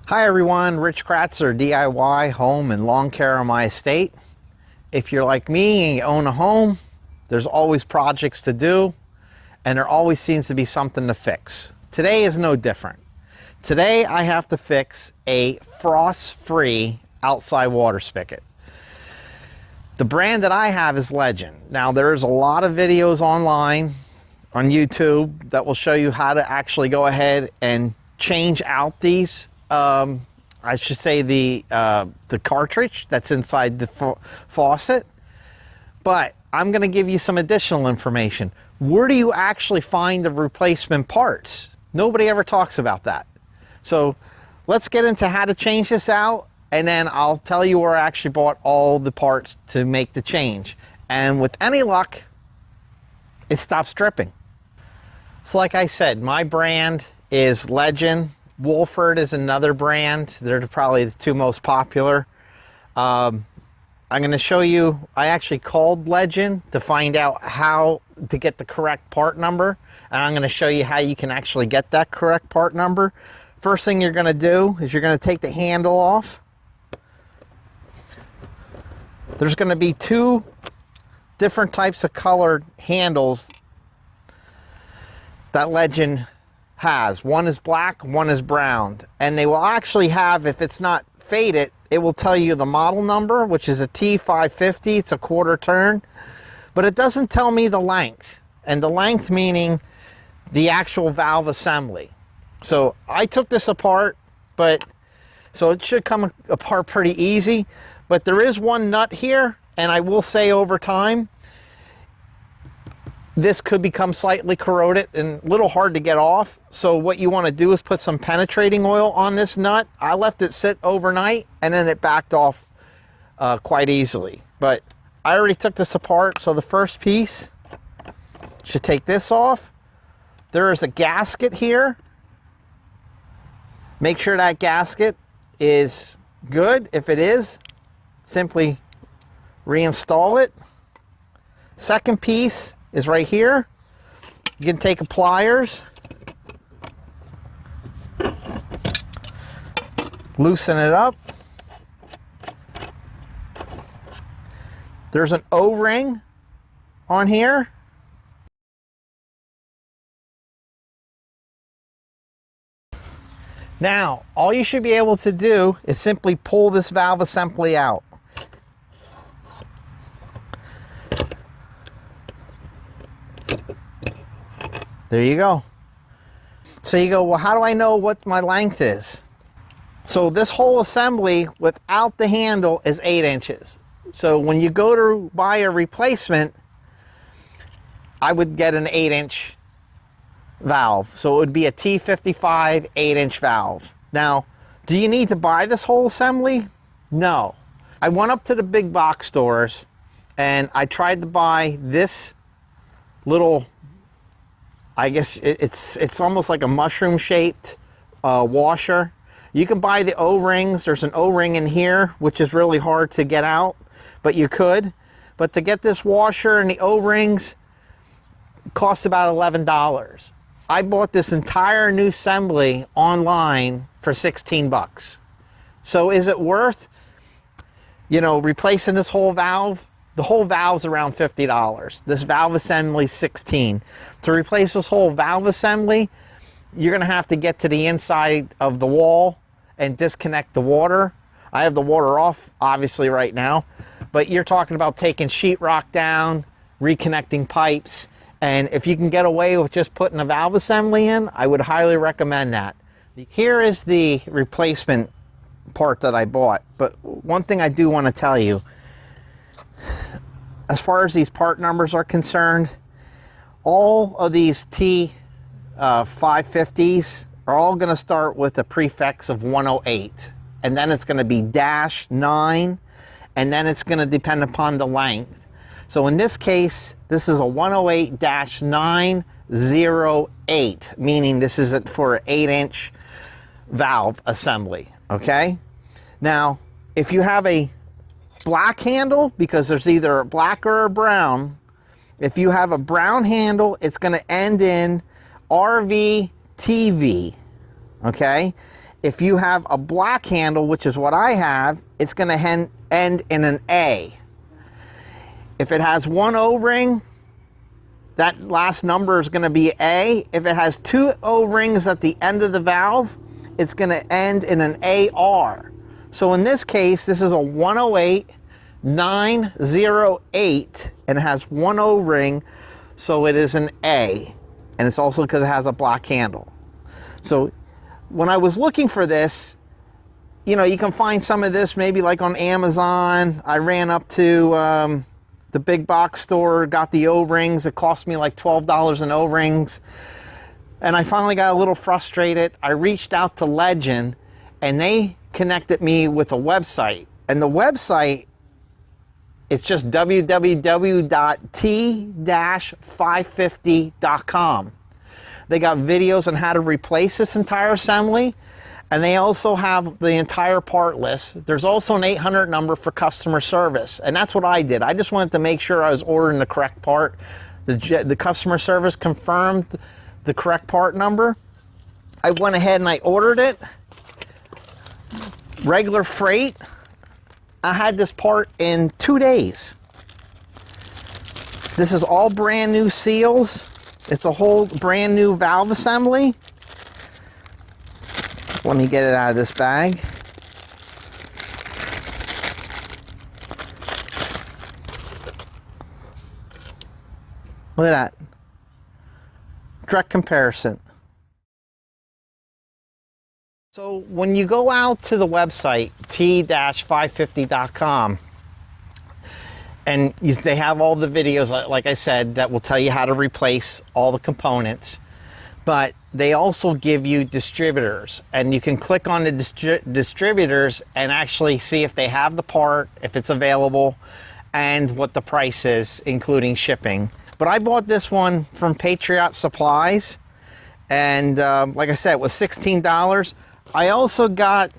Hi everyone, Rich Kratzer, DIY home and lawn care on my estate. If you're like me and you own a home, there's always projects to do and there always seems to be something to fix. Today is no different. Today I have to fix a frost-free outside water spigot. The brand that I have is Legend. Now there's a lot of videos online on YouTube that will show you how to actually go ahead and change out these I should say the cartridge that's inside the faucet, but I'm going to give you some additional information. Where do you actually find the replacement parts? Nobody ever talks about that. So let's get into how to change this out, and then I'll tell you where I actually bought all the parts to make the change. And with any luck, it stops dripping. So like I said, my brand is Legend. Wolford is another brand. They're probably the two most popular. I'm going to show you, I actually called Legend to find out how to get the correct part number. And I'm going to show you how you can actually get that correct part number. First thing you're going to do is you're going to take the handle off. There's going to be two different types of colored handles that Legend has. One is black, one is brown, and they will actually have, if it's not faded, it will tell you the model number, which is a T550. It's a quarter turn, but it doesn't tell me the length, and the length meaning the actual valve assembly. So I took this apart, so it should come apart pretty easy, but there is one nut here, and I will say over time this could become slightly corroded and a little hard to get off. So what you want to do is put some penetrating oil on this nut. I left it sit overnight and then it backed off quite easily. But I already took this apart. So the first piece, should take this off. There is a gasket here. Make sure that gasket is good. If it is, simply reinstall it. Second piece is right here. You can take a pliers, loosen it up. There's an O-ring on here. Now, all you should be able to do is simply pull this valve assembly out. There you go. So you go, well, how do I know what my length is? So this whole assembly without the handle is 8 inches. So when you go to buy a replacement, I would get an 8-inch valve. So it would be a T55 8-inch valve. Now, do you need to buy this whole assembly? No. I went up to the big box stores and I tried to buy this little, I guess it's almost like a mushroom shaped washer. You can buy the O-rings. There's an O-ring in here, which is really hard to get out, but you could. But to get this washer and the O-rings cost about $11. I bought this entire new assembly online for 16 bucks. So is it worth, you know, replacing this whole valve? The whole valve's around $50. This valve assembly is $16. To replace this whole valve assembly, you're gonna have to get to the inside of the wall and disconnect the water. I have the water off, obviously, right now, but you're talking about taking sheetrock down, reconnecting pipes, and if you can get away with just putting a valve assembly in, I would highly recommend that. Here is the replacement part that I bought, but one thing I do wanna tell you, as far as these part numbers are concerned, all of these T550s are all going to start with a prefix of 108, and then it's going to be -9, and then it's going to depend upon the length. So in this case, this is a 108-908, meaning this is for an 8-inch valve assembly, okay? Now, if you have a black handle, because there's either a black or a brown, if you have a brown handle, it's going to end in RVTV, okay? If you have a block handle, which is what I have, it's going to end in an A. If it has one O-ring, that last number is going to be A. If it has two O-rings at the end of the valve, it's going to end in an AR. So in this case, this is a 108 908 and it has one O-ring, so it is an A. And it's also because it has a block handle. So when I was looking for this, you know, you can find some of this maybe like on Amazon. I ran up to the big box store, got the O-rings. It cost me like $12 in O-rings. And I finally got a little frustrated. I reached out to Legend and they connected me with a website. And the website is just www.t-550.com. They got videos on how to replace this entire assembly, and they also have the entire part list. There's also an 800 number for customer service, and that's what I did. I just wanted to make sure I was ordering the correct part. The customer service confirmed the correct part number. I went ahead and I ordered it. Regular freight. I had this part in 2 days. This is all brand new seals. It's a whole brand new valve assembly. Let me get it out of this bag. Look at that. Direct comparison. So when you go out to the website, t-550.com, and they have all the videos, like I said, that will tell you how to replace all the components. But they also give you distributors, and you can click on the distributors and actually see if they have the part, if it's available, and what the price is, including shipping. But I bought this one from Patriot Supplies, and like I said, it was $16. I also got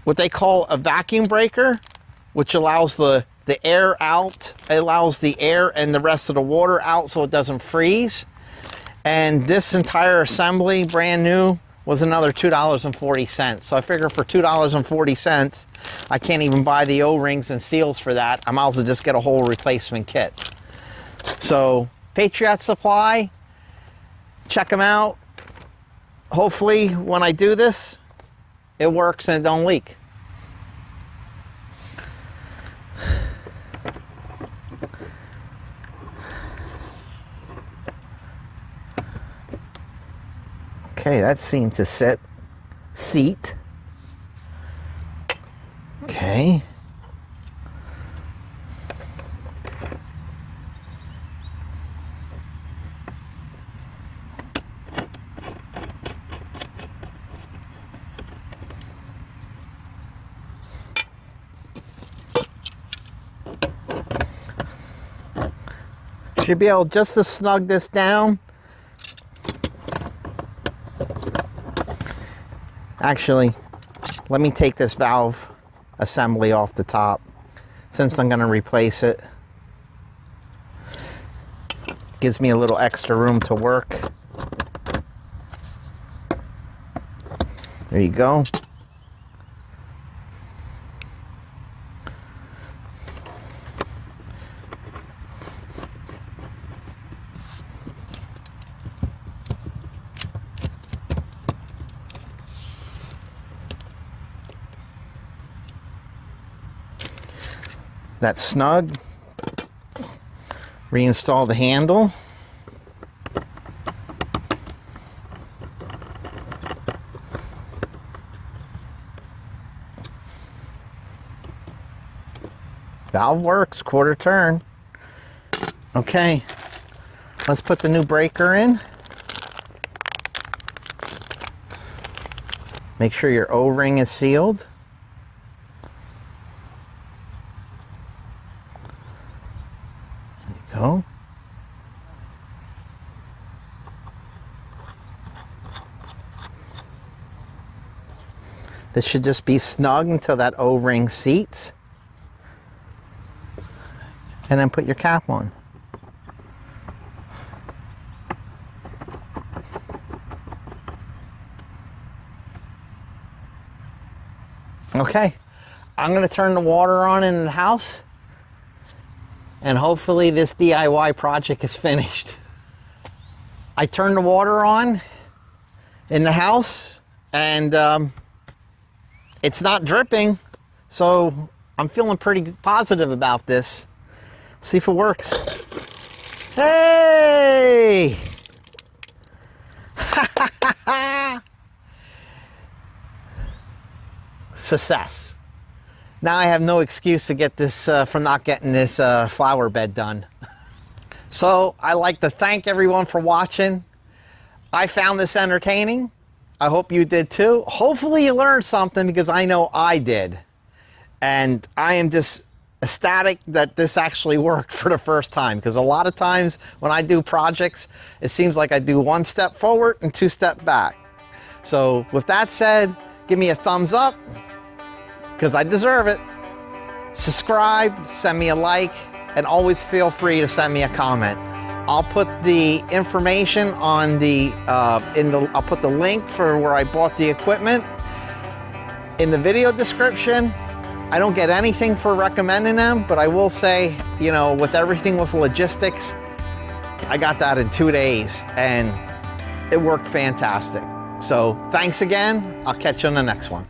what they call a vacuum breaker, which allows the air out. It allows the air and the rest of the water out so it doesn't freeze. And this entire assembly, brand new, was another $2.40. So I figure for $2.40, I can't even buy the O-rings and seals for that. I might as well just get a whole replacement kit. So Patriot Supply, check them out. Hopefully when I do this, it works and it don't leak. Okay, that seemed to seat. Okay. Should be able just to snug this down. Actually, let me take this valve assembly off the top since I'm going to replace it. Gives me a little extra room to work. There you go. That's snug. Reinstall the handle. Valve works, quarter turn. Okay, let's put the new breaker in. Make sure your O-ring is sealed. Go. This should just be snug until that O-ring seats. And then put your cap on. Okay, I'm gonna turn the water on in the house, and hopefully this DIY project is finished. I turned the water on in the house, and it's not dripping, so I'm feeling pretty positive about this. See if it works. Hey! Success. Now I have no excuse to get this for not getting this flower bed done. So I'd like to thank everyone for watching. I found this entertaining. I hope you did too. Hopefully you learned something, because I know I did. And I am just ecstatic that this actually worked for the first time, because a lot of times when I do projects, it seems like I do 1 step forward and 2 steps back. So with that said, give me a thumbs up, because I deserve it. Subscribe, send me a like, and always feel free to send me a comment. I'll put the information on the, I'll put the link for where I bought the equipment in the video description. I don't get anything for recommending them, but I will say, you know, with everything with logistics, I got that in 2 days and it worked fantastic. So thanks again. I'll catch you on the next one.